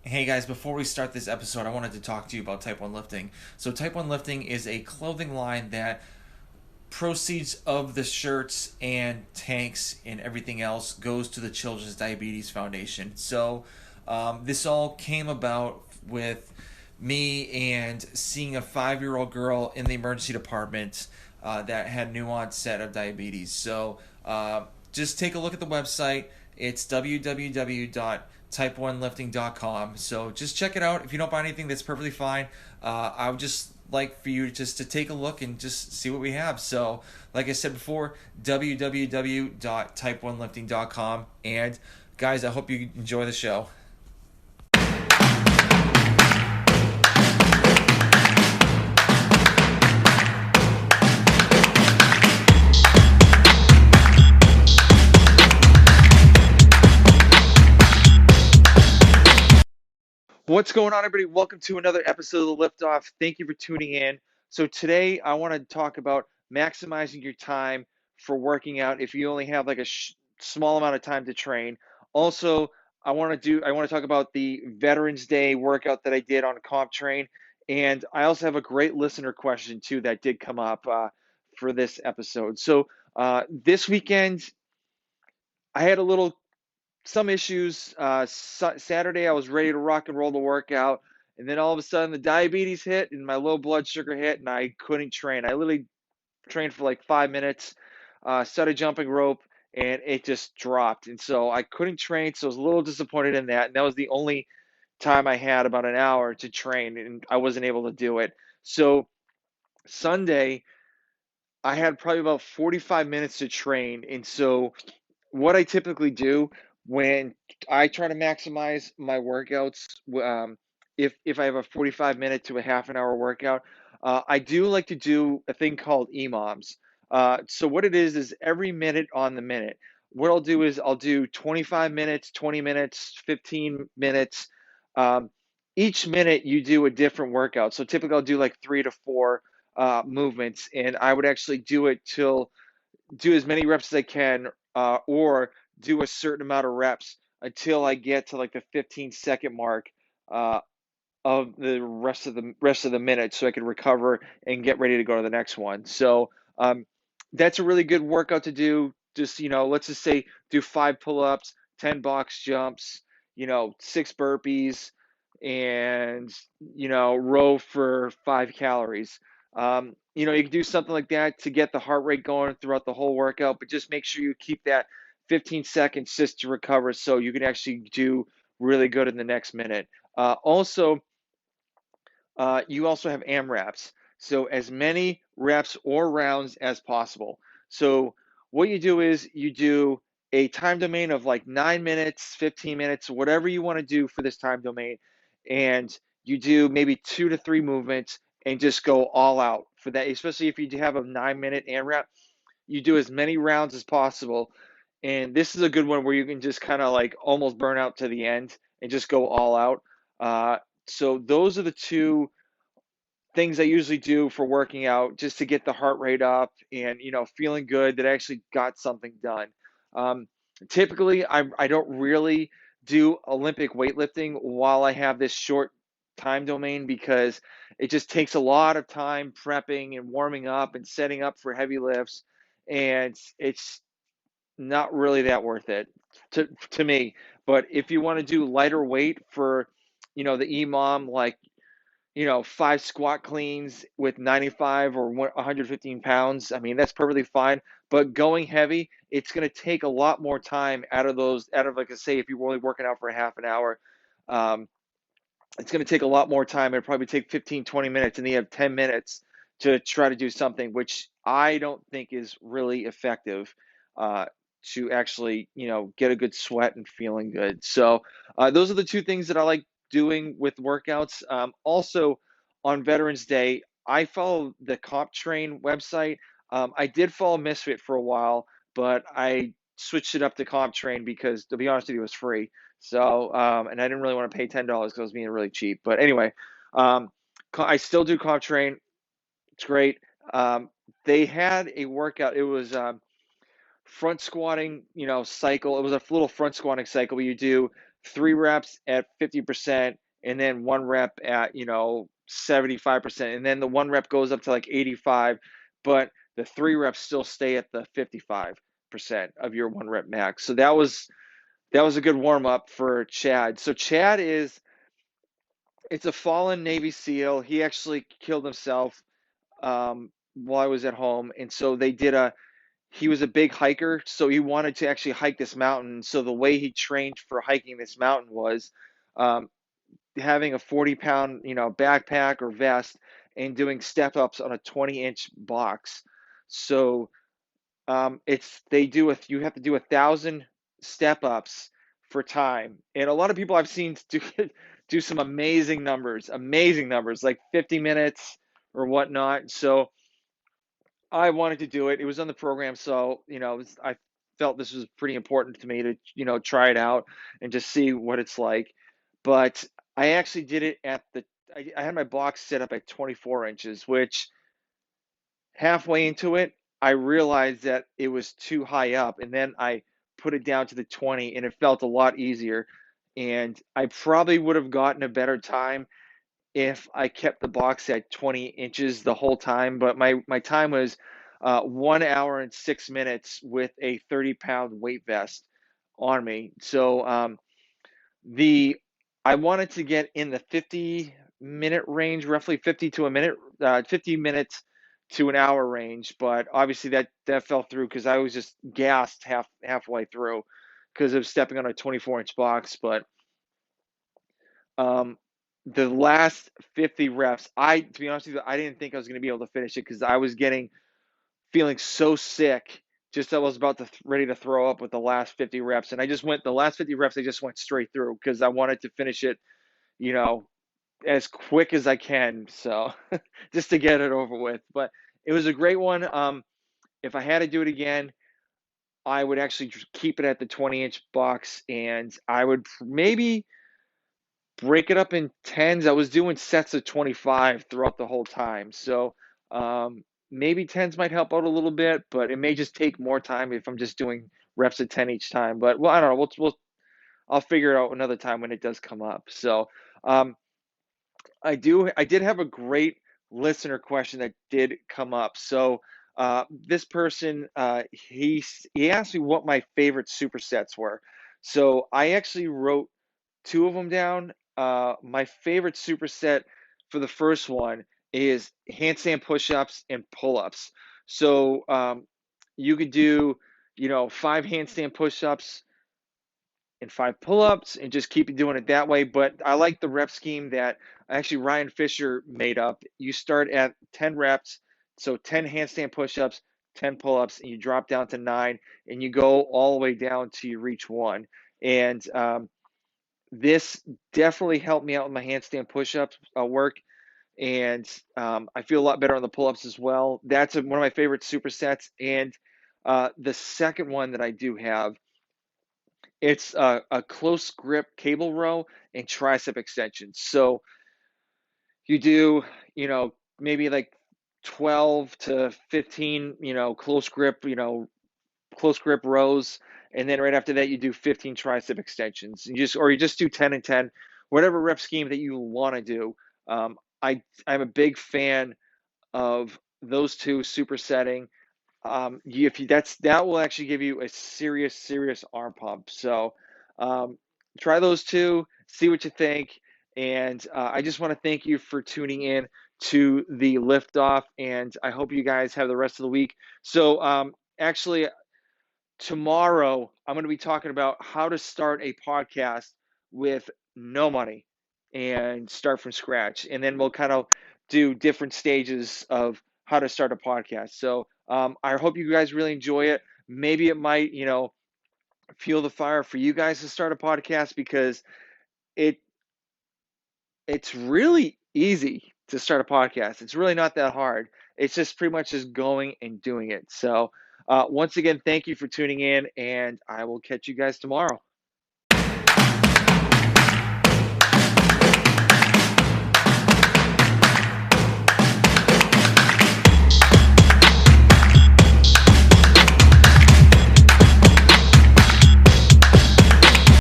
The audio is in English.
Hey guys, before we start this episode, I wanted to talk to you about Type 1 Lifting. So, Type 1 Lifting is a clothing line that proceeds of the shirts and tanks and everything else goes to the Children's Diabetes Foundation. This all came about with me and seeing a 5-year-old girl in the emergency department that had new onset of diabetes. Just take a look at the website. It's www.type1lifting.com. So just check it out. If you don't buy anything, that's perfectly fine. I would just like for you just to take a look and just see what we have. So, like I said before, www.type1lifting.com. And guys, I hope you enjoy the show. What's going on, everybody? Welcome to another episode of the Liftoff. Thank you for tuning in. So today I want to talk about maximizing your time for working out if you only have like a small amount of time to train. Also, I want to talk about the Veterans Day workout that I did on Comp Train, and I also have a great listener question too that did come up for this episode. This weekend I had a little some issues. Saturday, I was ready to rock and roll the workout, and then all of a sudden, the diabetes hit and my low blood sugar hit, and I couldn't train. I literally trained for like 5 minutes, started jumping rope, and it just dropped. And so I couldn't train, so I was a little disappointed in that. And that was the only time I had about an hour to train, and I wasn't able to do it. So Sunday, I had probably about 45 minutes to train, and so what I typically do when I try to maximize my workouts, if I have a 45 minute to a half an hour workout, I do like to do a thing called EMOMs. So what it is every minute on the minute. What I'll do is I'll do 25 minutes, 20 minutes, 15 minutes. Um, each minute you do a different workout. So typically I'll do like 3 to 4 movements, and I would actually do as many reps as I can, or do a certain amount of reps until I get to like the 15-second mark uh, of the rest of the minute, so I can recover and get ready to go to the next one. That's a really good workout to do. Just let's just say do 5 pull-ups, 10 box jumps, 6 burpees, and row for 5 calories. You can do something like that to get the heart rate going throughout the whole workout, but just make sure you keep that 15 seconds just to recover so you can actually do really good in the next minute. You also have AMRAPs. So as many reps or rounds as possible. So what you do is you do a time domain of like 9 minutes, 15 minutes, whatever you want to do for this time domain. And you do maybe 2 to 3 movements and just go all out for that. Especially if you have a 9 minute AMRAP, you do as many rounds as possible. And this is a good one where you can just kind of like almost burn out to the end and just go all out. So those are the two things I usually do for working out just to get the heart rate up and feeling good that I actually got something done. Um, Typically, I don't really do Olympic weightlifting while I have this short time domain because it just takes a lot of time prepping and warming up and setting up for heavy lifts, and it's not really that worth it to me. But if you want to do lighter weight for the EMOM, like 5 squat cleans with 95 or 115 pounds. I mean, that's perfectly fine. But going heavy, it's going to take a lot more time out of like, say, if you were only working out for a half an hour, um, it's going to take a lot more time. It'll probably take 15, 20 minutes, and then you have 10 minutes to try to do something, which I don't think is really effective uh, to actually, get a good sweat and feeling good. Those are the two things that I like doing with workouts. Also, on Veterans Day, I follow the Comp Train website. I did follow Misfit for a while, but I switched it up to Comp Train because, to be honest with you, it was free. And I didn't really want to pay $10 because I was being really cheap. But anyway, um, I still do Comp Train. It's great. Um, they had a workout. It was front squatting, cycle. It was a little front squatting cycle where you do 3 reps at 50%, and then 1 rep at, 75%. And then the 1 rep goes up to like 85, but the 3 reps still stay at the 55% of your 1 rep max. So that was a good warm up for Chad. So Chad it's a fallen Navy SEAL. He actually killed himself while I was at home, and so he was a big hiker, so he wanted to actually hike this mountain. So the way he trained for hiking this mountain was um, having a 40-pound, backpack or vest and doing step ups on a 20-inch box. So you have to do 1,000 step ups for time, and a lot of people I've seen do some amazing numbers, like 50 minutes or whatnot. So I wanted to do it. It was on the program, so I felt this was pretty important to me to try it out and just see what it's like. But I actually did it I had my box set up at 24 inches, which halfway into it, I realized that it was too high up, and then I put it down to the 20, and it felt a lot easier. And I probably would have gotten a better time if I kept the box at 20 inches the whole time, but my time was 1 hour and 6 minutes with a 30-pound weight vest on me. So the I wanted to get in the 50-minute range, roughly 50 minutes to an hour range, but obviously that fell through because I was just gassed halfway through because of stepping on a 24-inch box. But um, the last 50 reps, to be honest with you, I didn't think I was going to be able to finish it because I was feeling so sick. Just I was about to ready to throw up with the last 50 reps, and the last 50 reps. I just went straight through because I wanted to finish it, you know, as quick as I can. So just to get it over with. But it was a great one. If I had to do it again, I would actually keep it at the 20-inch box, and I would maybe break it up in tens. I was doing sets of 25 throughout the whole time. So maybe tens might help out a little bit, but it may just take more time if I'm just doing reps of 10 each time. But well, I don't know. I'll figure it out another time when it does come up. So um, I did have a great listener question that did come up. So this person he asked me what my favorite supersets were. So I actually wrote two of them down. My favorite superset for the first one is handstand push-ups and pull-ups. So you could do, 5 handstand push-ups and 5 pull-ups and just keep doing it that way. But I like the rep scheme that actually Ryan Fisher made up. You start at 10 reps, so 10 handstand push-ups, 10 pull-ups, and you drop down to 9, and you go all the way down till you reach 1. And this definitely helped me out with my handstand push-ups work, and I feel a lot better on the pull-ups as well. That's one of my favorite supersets. And the second one that I do have, it's a close grip cable row and tricep extensions. So you do, maybe like 12 to 15, close grip rows, and then right after that you do 15 tricep extensions. You just do 10 and 10, whatever rep scheme that you want to do. I'm a big fan of those two supersetting. If you, that will actually give you a serious arm pump. So um, try those two, see what you think, and I just want to thank you for tuning in to the Liftoff, and I hope you guys have the rest of the week. So actually, tomorrow I'm going to be talking about how to start a podcast with no money and start from scratch. And then we'll kind of do different stages of how to start a podcast. So I hope you guys really enjoy it. Maybe it might, fuel the fire for you guys to start a podcast because it it's really easy to start a podcast. It's really not that hard. It's just pretty much just going and doing it. So once again, thank you for tuning in, and I will catch you guys tomorrow.